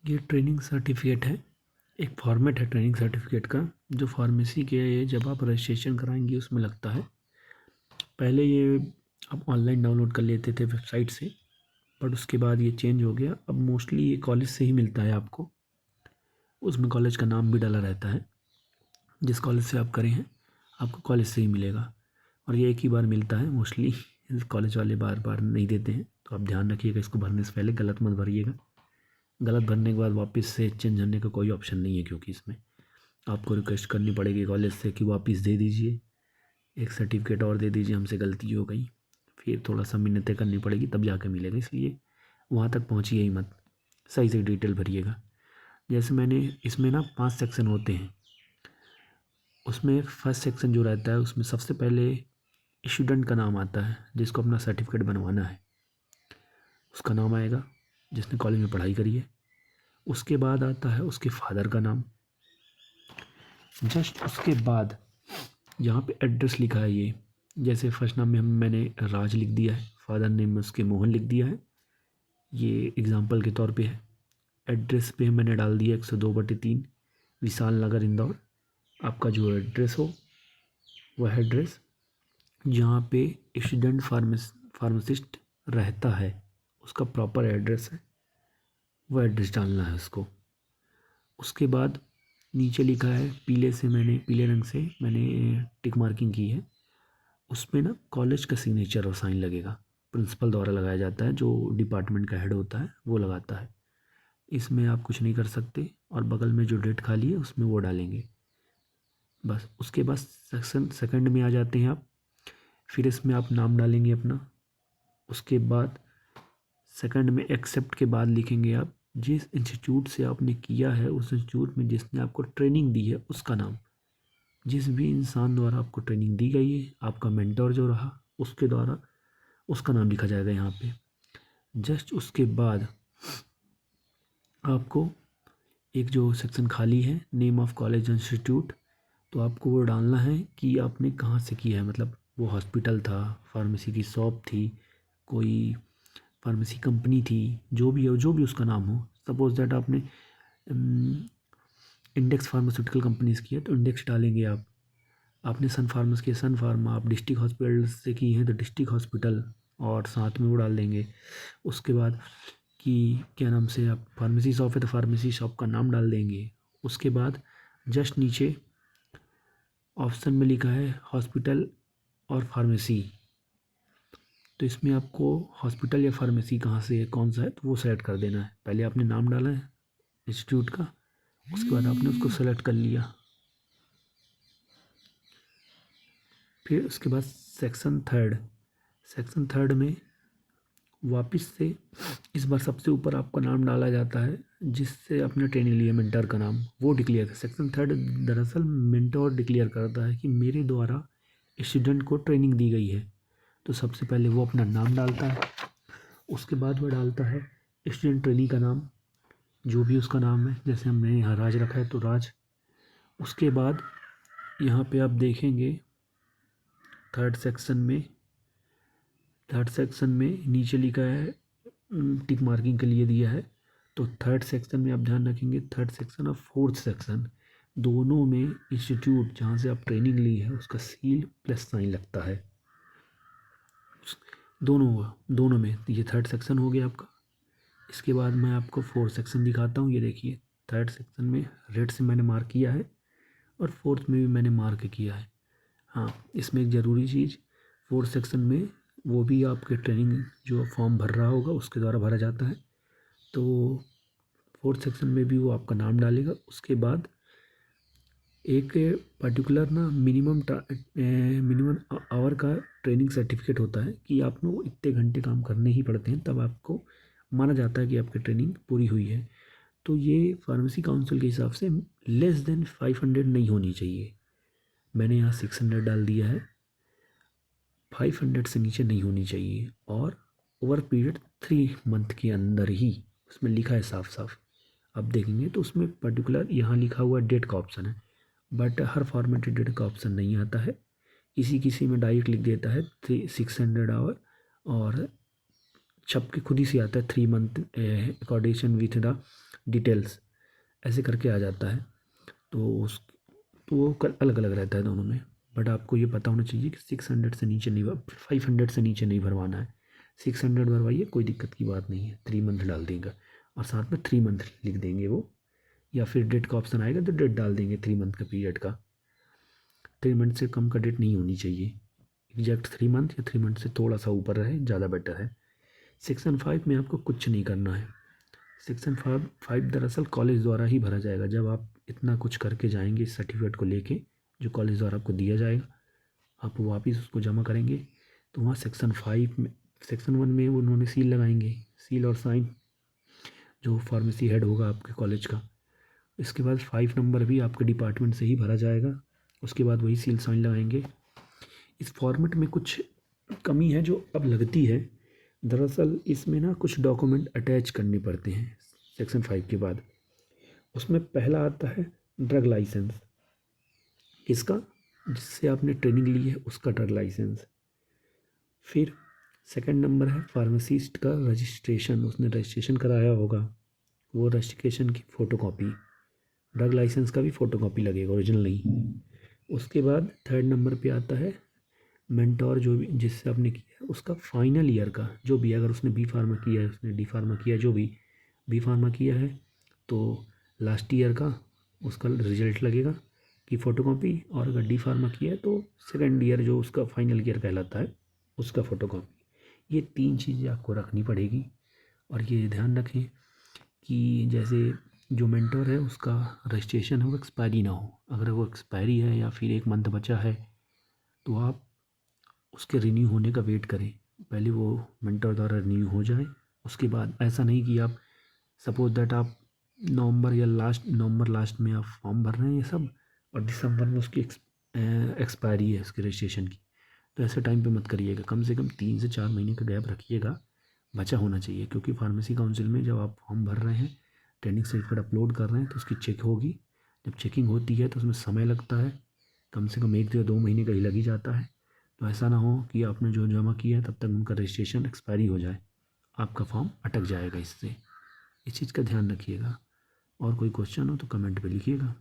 ये training certificate है। एक फॉर्मेट है ट्रेनिंग सर्टिफिकेट का, जो फार्मेसी के जब आप रजिस्ट्रेशन कराएंगे उसमें लगता है। पहले ये आप ऑनलाइन डाउनलोड कर लेते थे वेबसाइट से, बट उसके बाद ये चेंज हो गया। अब मोस्टली ये कॉलेज से ही मिलता है आपको। उसमें कॉलेज का नाम भी डाला रहता है। जिस कॉलेज से आप करें हैं आपको कॉलेज से ही मिलेगा, और ये एक ही बार मिलता है मोस्टली। कॉलेज वाले बार बार नहीं देते हैं, तो आप ध्यान रखिएगा। इसको भरने से पहले गलत मत भरिएगा। गलत भरने के बाद वापस से चेंज होने का कोई ऑप्शन नहीं है, क्योंकि इसमें आपको रिक्वेस्ट करनी पड़ेगी कॉलेज से कि वापस दे दीजिए, एक सर्टिफिकेट और दे दीजिए, हमसे गलती हो गई। फिर थोड़ा सा मिन्नतें करनी पड़ेगी तब जाके मिलेगा, इसलिए वहाँ तक पहुँचिए ही मत। सही से डिटेल भरिएगा। जैसे मैंने इसमें ना 5 सेक्शन होते हैं। उसमें फर्स्ट सेक्शन जो रहता है उसमें सबसे पहले स्टूडेंट का नाम आता है, जिसको अपना सर्टिफिकेट बनवाना है उसका नाम आएगा, जिसने कॉलेज में पढ़ाई करी है। उसके बाद आता है उसके फादर का नाम। जस्ट उसके बाद यहाँ पे एड्रेस लिखा है ये, जैसे फर्स्ट नाम में मैंने राज लिख दिया है, फादर नेम में उसके मोहन लिख दिया है। ये एग्जांपल के तौर पे है। एड्रेस पे मैंने डाल दिया 102/3 विशाल नगर इंदौर। आपका जो एड्रेस हो वह एड्रेस जहाँ पे स्टूडेंट फार्मासिस्ट रहता है उसका प्रॉपर एड्रेस है, वह एड्रेस डालना है उसको। उसके बाद नीचे लिखा है पीले रंग से मैंने टिक मार्किंग की है। उसमें ना कॉलेज का सिग्नेचर और साइन लगेगा, प्रिंसिपल द्वारा लगाया जाता है, जो डिपार्टमेंट का हेड होता है वो लगाता है। इसमें आप कुछ नहीं कर सकते, और बगल में जो डेट खाली है उसमें वो डालेंगे बस। उसके बाद सेक्शन सेकंड में आ जाते हैं आप। फिर इसमें आप नाम डालेंगे अपना। उसके बाद सेकंड में एक्सेप्ट के बाद लिखेंगे आप जिस इंस्टीट्यूट से आपने किया है उस इंस्टीट्यूट में जिसने आपको ट्रेनिंग दी है उसका नाम। जिस भी इंसान द्वारा आपको ट्रेनिंग दी गई है, आपका मेंटर जो रहा उसके द्वारा, उसका नाम लिखा जाएगा यहाँ पे। जस्ट उसके बाद आपको एक जो सेक्शन खाली है नेम ऑफ कॉलेज इंस्टीट्यूट, तो आपको वो डालना है कि आपने कहाँ से किया है। मतलब वो हॉस्पिटल था, फार्मेसी की शॉप थी, कोई फार्मेसी कंपनी थी, जो भी हो, जो भी उसका नाम हो। सपोज दैट आपने इंडेक्स फार्मास्यूटिकल कंपनीज़ की है तो इंडेक्स डालेंगे आप। आपने सन फार्मस की सन फार्मा, आप डिस्ट्रिक्ट हॉस्पिटल से की हैं तो डिस्ट्रिक्ट हॉस्पिटल, और साथ में वो डाल देंगे। उसके बाद कि क्या नाम से आप फार्मेसी शॉप है तो फार्मेसी शॉप का नाम डाल देंगे। उसके बाद जस्ट नीचे ऑप्शन में लिखा है हॉस्पिटल और फार्मेसी, तो इसमें आपको हॉस्पिटल या फार्मेसी कहाँ से है, कौन सा है, तो वो सेलेक्ट कर देना है। पहले आपने नाम डाला है इंस्टीट्यूट का, उसके बाद आपने उसको सेलेक्ट कर लिया। फिर उसके बाद सेक्शन थर्ड में वापस से इस बार सबसे ऊपर आपका नाम डाला जाता है जिससे आपने ट्रेनिंग ली है, मेंटर का नाम वो डिक्लेयर कर। सेक्शन थर्ड दरअसल मेंटर डिक्लेयर करता है कि मेरे द्वारा स्टूडेंट को ट्रेनिंग दी गई है, तो सबसे पहले वो अपना नाम डालता है। उसके बाद वो डालता है स्टूडेंट ट्रेनी का नाम, जो भी उसका नाम है। जैसे हमने यहाँ राज रखा है तो राज। उसके बाद यहाँ पे आप देखेंगे थर्ड सेक्शन में नीचे लिखा है टिक मार्किंग के लिए दिया है। तो थर्ड सेक्शन में आप ध्यान रखेंगे, थर्ड सेक्शन और फोर्थ सेक्शन दोनों में इंस्टीट्यूट जहाँ से आप ट्रेनिंग ली है उसका सील प्लस साइन लगता है। दोनों में ये थर्ड सेक्शन हो गया आपका। इसके बाद मैं आपको फोर्थ सेक्शन दिखाता हूँ। ये देखिए, थर्ड सेक्शन में रेड से मैंने मार्क किया है और फोर्थ में भी मैंने मार्क किया है। हाँ, इसमें एक ज़रूरी चीज़, फोर्थ सेक्शन में वो भी आपके ट्रेनिंग जो फॉर्म भर रहा होगा उसके द्वारा भरा जाता है, तो फोर्थ सेक्शन में भी वो आपका नाम डालेगा। उसके बाद एक पर्टिकुलर ना मिनिमम आवर का ट्रेनिंग सर्टिफिकेट होता है कि आपको इतने घंटे काम करने ही पड़ते हैं, तब आपको माना जाता है कि आपकी ट्रेनिंग पूरी हुई है। तो ये फार्मेसी काउंसिल के हिसाब से लेस देन 500 नहीं होनी चाहिए। मैंने यहाँ 600 डाल दिया है, 500 से नीचे नहीं होनी चाहिए, और ओवर पीरियड 3 मंथ के अंदर ही, उसमें लिखा है साफ साफ। आप देखेंगे तो उसमें पर्टिकुलर यहाँ लिखा हुआ डेट का ऑप्शन है, बट हर फॉर्मेट डेट का ऑप्शन नहीं आता है। किसी किसी में डायरेक्ट लिख देता है 600 आवर और छप के खुद ही से आता है 3 month according with the details, ऐसे करके आ जाता है। तो वो अलग अलग रहता है दोनों में। बट आपको ये पता होना चाहिए कि 600 से नीचे नहीं, 500 से नीचे नहीं भरवाना है। 600 भरवाइए, कोई दिक्कत की बात नहीं है, 3 मंथ डाल देगा और साथ में 3 मंथ लिख देंगे वो, या फिर डेट का ऑप्शन आएगा तो डेट डाल देंगे 3 मंथ का पीरियड का। 3 मंथ से कम का डेट नहीं होनी चाहिए, एग्जैक्ट 3 मंथ या 3 मंथ से थोड़ा सा ऊपर रहे ज़्यादा बेटर है। सेक्शन 5 में आपको कुछ नहीं करना है। सेक्शन 5 दरअसल कॉलेज द्वारा ही भरा जाएगा। जब आप इतना कुछ करके जाएंगे इस सर्टिफिकेट को लेके, जो कॉलेज द्वारा आपको दिया जाएगा, आप वापस उसको जमा करेंगे, तो वहाँ सेक्शन 5 में, सेक्शन 1 में उन्होंने सील लगाएंगे, सील और साइन, जो फार्मेसी हेड होगा आपके कॉलेज का। इसके बाद 5 नंबर भी आपके डिपार्टमेंट से ही भरा जाएगा, उसके बाद वही सील साइन लगाएंगे। इस फॉर्मेट में कुछ कमी है जो अब लगती है, दरअसल इसमें ना कुछ डॉक्यूमेंट अटैच करने पड़ते हैं सेक्शन 5 के बाद। उसमें पहला आता है ड्रग लाइसेंस, किसका, जिससे आपने ट्रेनिंग ली है उसका ड्रग लाइसेंस। फिर सेकंड नंबर है फार्मासिस्ट का रजिस्ट्रेशन, उसने रजिस्ट्रेशन कराया होगा, वो रजिस्ट्रेशन की फ़ोटोकॉपी, ड्रग लाइसेंस का भी फ़ोटोकॉपी लगेगा, ओरिजिनल नहीं। उसके बाद थर्ड नंबर पे आता है मेंटोर, जो भी जिससे आपने किया है उसका फाइनल ईयर का, जो भी, अगर उसने बी फार्मा किया है, उसने डी फार्मा किया है, जो भी बी फार्मा किया है तो लास्ट ईयर का उसका रिजल्ट लगेगा की फ़ोटोकॉपी, और अगर डी फार्मा किया है तो सेकेंड ईयर जो उसका फाइनल ईयर कहलाता है उसका फ़ोटोकॉपी। ये 3 चीज़ें आपको रखनी पड़ेगी। और ये ध्यान रखें कि जैसे जो मेंटोर है उसका रजिस्ट्रेशन हो, एक्सपायरी ना हो। अगर वो एक्सपायरी है या फिर 1 मंथ बचा है तो आप उसके रिन्यू होने का वेट करें, पहले वो मेंटर द्वारा रिन्यू हो जाए। उसके बाद ऐसा नहीं कि आप सपोज दैट आप नवंबर लास्ट में आप फॉर्म भर रहे हैं ये सब, और दिसंबर में उसकी एक्सपायरी है उसके रजिस्ट्रेशन की, तो ऐसे टाइम पे मत करिएगा। कम से कम 3 से 4 महीने का गैप रखिएगा, बचा होना चाहिए। क्योंकि फार्मेसी काउंसिल में जब आप फॉर्म भर रहे हैं, ट्रेनिंग सर्टिफिकेट अपलोड कर रहे हैं, तो उसकी चेक होगी। जब चेकिंग होती है तो उसमें समय लगता है, कम से कम 1 या 2 महीने का ही लग ही जाता है। तो ऐसा ना हो कि आपने जो जमा किया है तब तक उनका रजिस्ट्रेशन एक्सपायरी हो जाए, आपका फॉर्म अटक जाएगा। इससे इस चीज़ का ध्यान रखिएगा। और कोई क्वेश्चन हो तो कमेंट पे लिखिएगा।